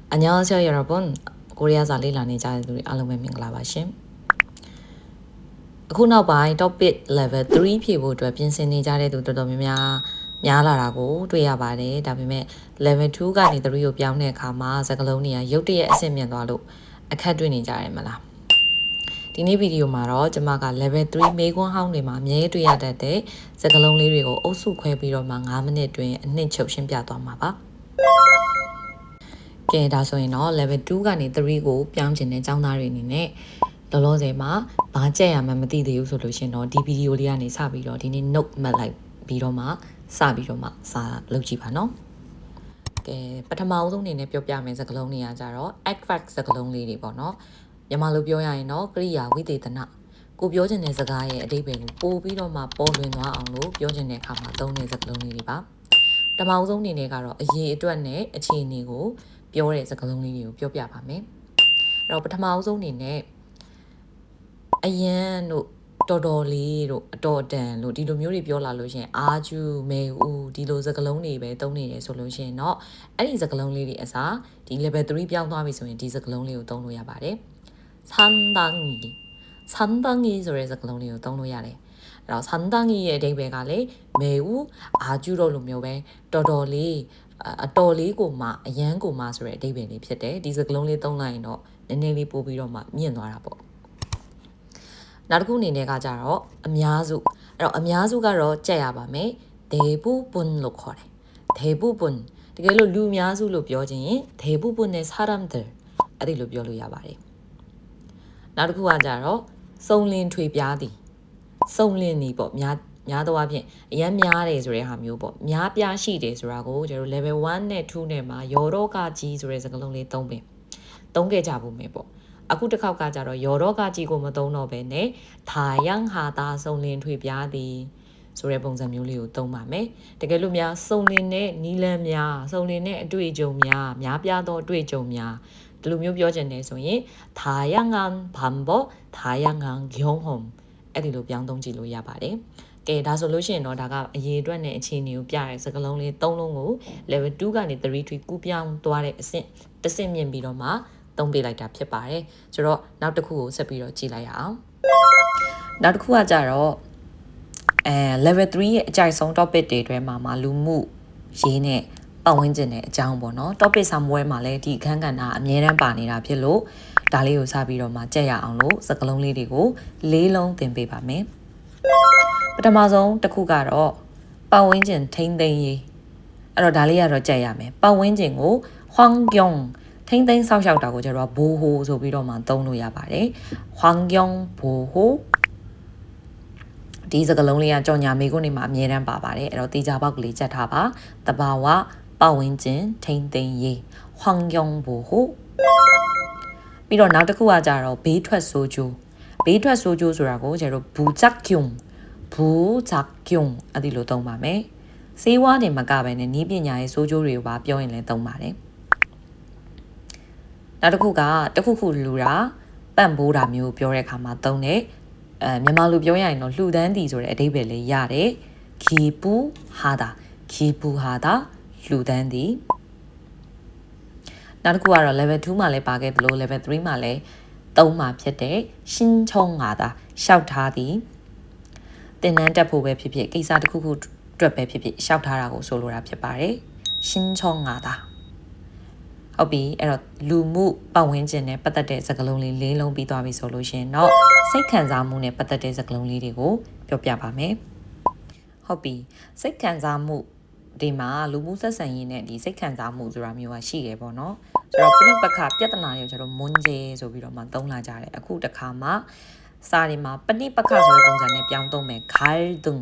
안녕하세요 여러분. 코리아 잘리라는 자들이 알로메 민글라바심. အခုနောက်ပိုင်း topic level 3ဖြည့်ဖို့အတွက်ပြင်ဆင်နေကြတဲ့သူတော်တော်များလာတာကိုတွေ့ရပါတယ်ဒါပေမဲ့ level 2ကနေ3ကိုပြောင်းတဲ့အခါမှာစကားလုံးတွေကရုတ်တရက်အဆင့်မြင့်သွားလို့အခက်တွေ့နေကြတယ်မလားဒီနေ့ဗီဒီယိုမှာတော့ကျွန်မက level 3မေးခွန်းဟောင်းတွေမှာအမြဲတွေ့ရတတ်တဲ့စကားလုံးလေးတွေကိုအုပ်စုခွဲပြီးတော့မှ9မိနစ်တွင်အနှစ်ချုပ်ရှင်းပြသွားမှာပါကဲဒါဆိုရင်တော့ level 2ကနေ3ကိုပြောင်းချင်တဲ့ကျောင်းသားတွေအနေနဲ့လောလောဆယ်မှာဘာကြက်ရမှမသိသေးဘူးဆိုလို့ရှင်တော့ဒီဗီဒီယိုလေးကနေစပြီးတော့ဒီနေ့ note မှတ်လိုက်ပြီးတော့မှစာလုပ်ကြည့်ပါနော်ကဲပထမအဆုံးအနေနဲ့ပြောပြမယ်စကားလုံးတွေကကြတော့ adverb စကားလုံးလေးတွေပေါ့နော်မြန်မာလိုပြောရရင်တော့ကရိယာဝိသေသနကိုပြောချင်တဲ့စကားရဲ့အဓိပ္ပာယ်ကိုပို့ပြီးတော့မှပေါ်လွင်သွားအောင်လို့ပြောချင်တဲ့အခါမှာသုံးတဲ့စကားလုံးလေးတွေပါပထမအဆုံးအနေနဲ့ကတော့အရေးအတွက်နဲ့အခြေအနေကိုပြောတဲ့စကားလုံးလေးတွေကိုပြောပြပါမယ်အဲ့တော့ပထမအဆုံးအနေနဲ့အရန်တို့တော်တော်လေးတို့အတော်တန်လို့ဒီလိုမျိုးတွေပြောလာလို့ရှင်အာကျူမေဦးဒီလိုစကားလုံးတွေပဲသုံးနေတယ်ဆိုလို့ရှင်เนาะအဲ့ဒီစကားလုံးလေးတွေအစားဒီ level 3ပြောင်းသွားပြီဆိုရင်ဒီစကားလုံးလေးကိုသုံးလို့ရပါတယ်산당이ဆိုတဲ့စကားလုံးလေးကိုသုံးလို့ရတယ်အဲ့တော့산당이ရဲ့အဓိပ္ပာယ်ကလေမေဦးအာကျူတော့လိုမျိုးပဲတော်တော်လေးအတော်လေးကိုမှအရန်ကိုမှဆိုတဲ့အဓိပ္ပာယ်လေးဖြစ်တယ်ဒီစကားလုံးလေးသုံးလိုက်ရင်တော့နည်းနည်းလေးပို့ပြီးတော့မှမြင့်သွားတာပေါ့နောက်တစ်ခုအနေနဲ့ကကြတော့အများစုအဲ့တော့အများစုကတော့ကြက်ရပါမယ်대부분လို့ခေါ်တယ်대부분တကယ်လို့လူအများစုလို့ပြောချင်ရင်대부분의 사람들အဲ့ဒီလိုပြောလို့ရပါတယ်နောက်တစ်ခုကကြတော့စုံလင်ထွေပြားသည်စုံလင်နေပေါ့များသောအားဖြင့်အရန်များတယ်ဆိုတဲ့ဟာမျိုးပေါ့များပြားရှိတယ်ဆိုတာကိုကျွန်တော် level 1နဲ့2နဲ့မှာယောတော့ကကြီးဆိုတဲ့စကားလုံးလေးသုံးခဲ့ကြဖို့မယ်ပေါ့အခုတစ်ခေါက်ကကြတော့ယောတော့ကကြီးကိုမသုံးတော့ဘဲနဲ့ထာယံဟာတာစုံလင်ထွေပြားသည်ဆိုတဲ့ပုံစံမျိုးလေးကိုသုံးပါမယ်တကယ်လို့များစုံလင်တဲ့နီလန်းများစုံလင်တဲ့အတွေ့အကြုံများပြားသောအတွေ့အကြုံများဒီလိုမျိုးပြောချင်တယ်ဆိုရင်다양한 방법, 다양한 경험အဲ့ဒီလိုပြောင်းသုံးကြည့်လို့ရပါတယ်ကဲဒါဆိုလို့ရှိရင်တော့ဒါကအရေးအတွက်နဲ့အခြေအနေကိုပြတဲ့စကားလုံးလေး၃လုံးကို level 2ကနေ3 3ကူးပြောင်းသွားတဲ့အဆင့်တစ်ဆင့်မြင့်ပြီးတော့မှသုံးပေးလိုက်တာဖြစ်ပါတယ်ဆိုတော့နောက်တစ်ခုကိုဆက်ပြီးတော့ကြည့်လိုက်ရအောင်နောက်တစ်ခုကကြတော့level 3ရဲ့အကြိုက်ဆုံး topic တွေအတွင်းမှာလူမှုရေးနဲ့ပတ်ဝန်းကျင်တဲ့အကြောင်းပေါ့နော် topic စာမွဲမှာလည်းဒီအခန်းကဏ္ဍအမြဲတမ်းပါနေတာဖြစ်လို့ဒါလေးကိုစပြီးတော့မှကြက်ရအောင်လို့စကားလုံးလေးတွေကို၄လုံးသင်ပေးပါမယ်ပထမဆုံးတစ်ခုကတော့ပတ်ဝန်းကျင်ထိန်းသိမ်းရေးအဲ့တော့ဒါလေးကတော့ကြက်ရမယ်ပတ်ဝန်းကျင်ကို환경ထိန်းသိမ်းဆောက်ရှောက်တာကိုကျတော့보호ဆိုပြီးတော့မှသုံးလို့ရပါတယ်환경 보호ဒီစကားလုံးလေးကကြော်ညာမေးခွန်းတွေမှာအမြဲတမ်းပါပါတယ်အဲ့တော့တေချာပေါက်ကလေးချက်ထားပါတဘာဝပတ်ဝန်းကျင်ထိန်းသိမ်းရေး환경 보호ပြီးတော့နောက်တစ်ခုကကြတော့ဘေးထွက်ဆိုးကျိုးဆိုတာကိုကျတော့부작용အဲ့ဒီလိုသုံးပါမယ်စေးဝါးနေမကပဲနဲ့နည်းပညာရဲ့ဆိုးကျိုးတွေကိုပါပြောရင်လည်းသုံးပါတယ်နောက်တစ်ခုကတခုခုလူတာပန့်ပိုးတာမျိုးပြောတဲ့အခါမှာသုံးတဲ့မြန်မာလိုပြောရရင်တော့လှူဒန်းသည်ဆိုတဲ့အဓိပ္ပာယ်လေးရတယ်기부하다လှူဒန်းသည်နောက်တစ်ခုကတော့ level 2မှာလည်းပါခဲ့သလို level 3မှာလည်းသုံးမှာဖြစ်တဲ့신청하다လျှောက်ထားသည်သင်တန်းတက်ဖို့ပဲဖြစ်ဖြစ်ကိစ္စတစ်ခုခုအတွက်ပဲဖြစ်ဖြစ်လျှောက်ထားတာကိုဆိုလိုတာဖြစ်ပါတယ်신청하다ဟုတ်ပြီအဲ့တော့လူမှုပတ်ဝန်းကျင်နဲ့ပတ်သက်တဲ့စကားလုံးလေး၄လုံးပြီးသွားပြီဆိုလို့ရှင်တော့စိတ်ခံစားမှုနဲ့ပတ်သက်တဲ့စကားလုံးလေးတွေကိုပြောပြပါမယ်ဟုတ်ပြီစိတ်ခံစားမှုဒီမှာလူမှုဆက်ဆံရေးနဲ့ဒီစိတ်ခံစားမှုဆိုတာမျိုးကရှိတယ်ပေါ့နော်ဆိုတော့ပြိပခပြဿနာတွေကိုကျွန်တော်မွန်းကျဲဆိုပြီးတော့မှသုံးလာကြတယ်အခုတခါမှစာတွေမှာပဋိပက္ခဆိုတဲ့ပုံစံနဲ့ပြောင်းသုံးမယ်갈등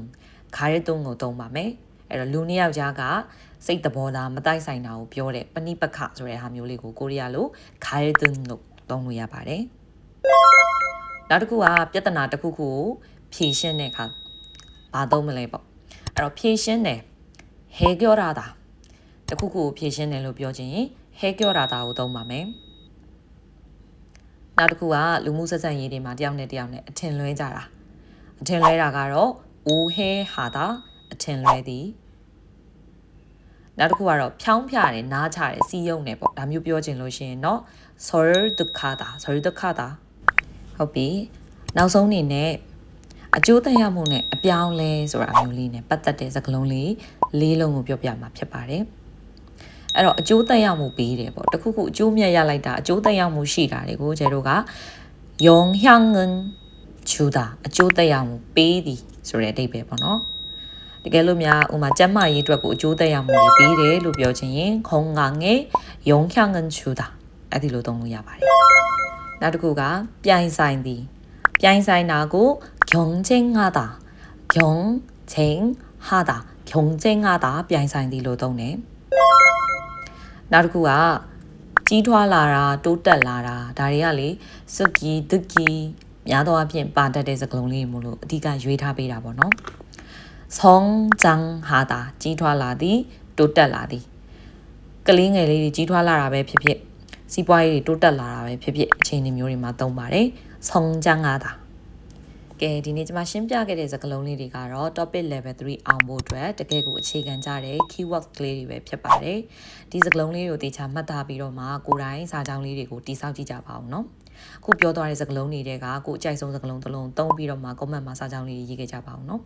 ကိုသုံးပါမယ်အဲ့တော့လူနှစ်ယောက်ကြားကစိတ်သဘောထားမတိုက်ဆိုင်တာကိုပြောတဲ့ပဋိပက္ခဆိုတဲ့ဟာမျိုးလေးကိုကိုရီးယားလို갈등လို့သုံးလို့ရပါတယ်နောက်တစ်ခုကပြဿနာတစ်ခုခုကိုဖြေရှင်းတဲ့အခါဘာသုံးမလဲပေါ့အဲ့တော့ဖြေရှင်းတယ်해결하다တခုခုကိုဖြေရှင်းတယ်လို့ပြောချင်ရင်해결하다ကိုသုံးပါမယ်နောက်တစ်ခုကလူမှုဆက်ဆံရေးတွေမှာတယောက်နဲ့တယောက်နဲ့အထင်လွဲကြတာကတော့오해하다အထင်လွဲသည် နောက်တစ်ခုကတော့ဖြောင်းဖြတယ်နားချတယ်စီးယုံတယ်ပေါ့ဒါမျိုးပြောချင်လို့ရှိရင်เนาะ 설득하다ဟုတ်ပြီနောက်ဆုံးအနေနဲ့အကျိုးသက်ရောက်မှုနဲ့အပြောင်းလဲဆိုတာမျိုးလေးနဲ့ပတ်သက်တဲ့စကားလုံးလေး၄လုံးကိုပြောပြမှာဖြစ်ပါတယ်အဲ့တော့အကျိုးသက်ရောက်မှုပေးတယ်ပေါ့တခုခုအကျိုးမြတ်ရလိုက်တာအကျိုးသက်ရောက်မှုရှိတာတွေကိုကျတို့က영향은 주다အကျိုးသက်ရောက်မှုပေးသည်ဆိုတဲ့အဓိပ္ပာယ်ပေါ့နော်တကယ်လို့များဥမာကျန်းမာရေးအတွက်ကိုအကျိုးသက်ရောက်မှုတွေပေးတယ်လို့ပြောချင်ရင်건강에 영향은 주다အဲ့ဒီလိုသုံးလို့ရပါတယ်နောက်တစ်ခုကပြိုင်ဆိုင်သည်ပြိုင်ဆိုင်တာကို경쟁하다ပြိုင်ဆိုင်သည်လို့သုံးတယ်နောက်တစ်ခုကကြီးထွားလာတာတိုးတက်လာတာဒါတွေကလေစွကီဒုကီများသောအားဖြင့်ပါတတ်တဲ့စကားလုံးလေးမို့လို့အဓိကရွေးထားပေးတာပေါ့နော်성장하다ကြီးထွားလာသည်တိုးတက်လာသည်ကလေးငယ်လေးတွေကြီးထွားလာတာပဲဖြစ်ဖြစ်စီးပွားရေးတွေတိုးတက်လာတာပဲဖြစ်ဖြစ်အခြေအနေမျိုးတွေမှာသုံးပါတယ်성장하다ကဲဒီနေ့ကျွန်မရှင်းပြခဲ့တဲ့စကားလုံးလေးတွေကတော့ topic level 3အောင်ဖို့အတွက်တကယ်ကိုအခြေခံကြတဲ့ keyword ကလေးတွေပဲဖြစ်ပါတယ်ဒီစကားလုံးလေးတွေကိုတေချာမှတ်သားပြီးတော့မှကိုယ်တိုင်စာကြောင်းလေးတွေကိုတိစောက်ကြည့်ကြပါအောင်နော်ခုပြောသွားတဲ့စကားလုံးတွေကကိုယ်အကြိုက်ဆုံးစကားလုံးတစ်လုံးသုံးပြီးတော့မှ comment မှာစာကြောင်းလေးရေးခဲ့ကြပါအောင်နော်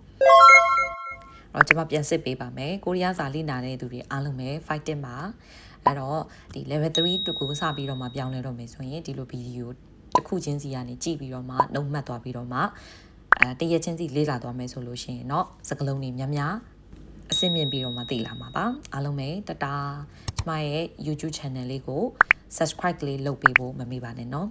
တော့ကျွန်မပြန်စစ်ပေးပါမယ်ကိုရီးယားစာလေ့လာတဲ့သူတွေအားလုံးပဲ fighting ပါအဲ့တော့ဒီ level 3တကူစပြီးတော့မှပြောင်းလဲတော့မယ်ဆိုရင်ဒီလိုဗီဒီယိုတစ်ခုချင်းစီကနေကြည့်ပြီးတော့မှနှုတ်မှတ်သွားပြီးတော့မှတရက်ချင်းစီလေ့လာသွားမယ်ဆိုလို့ရှိရင်เนาะစကားလုံးတွေများများအဆင့်မြင့်ပြီးတော့မှသိလာမှာပါအားလုံးပဲတတာကျွန်မရဲ့ YouTube channel လေးကို subscribe လေးလုပ်ပေးဖို့မမေ့ပါနဲ့เนาะ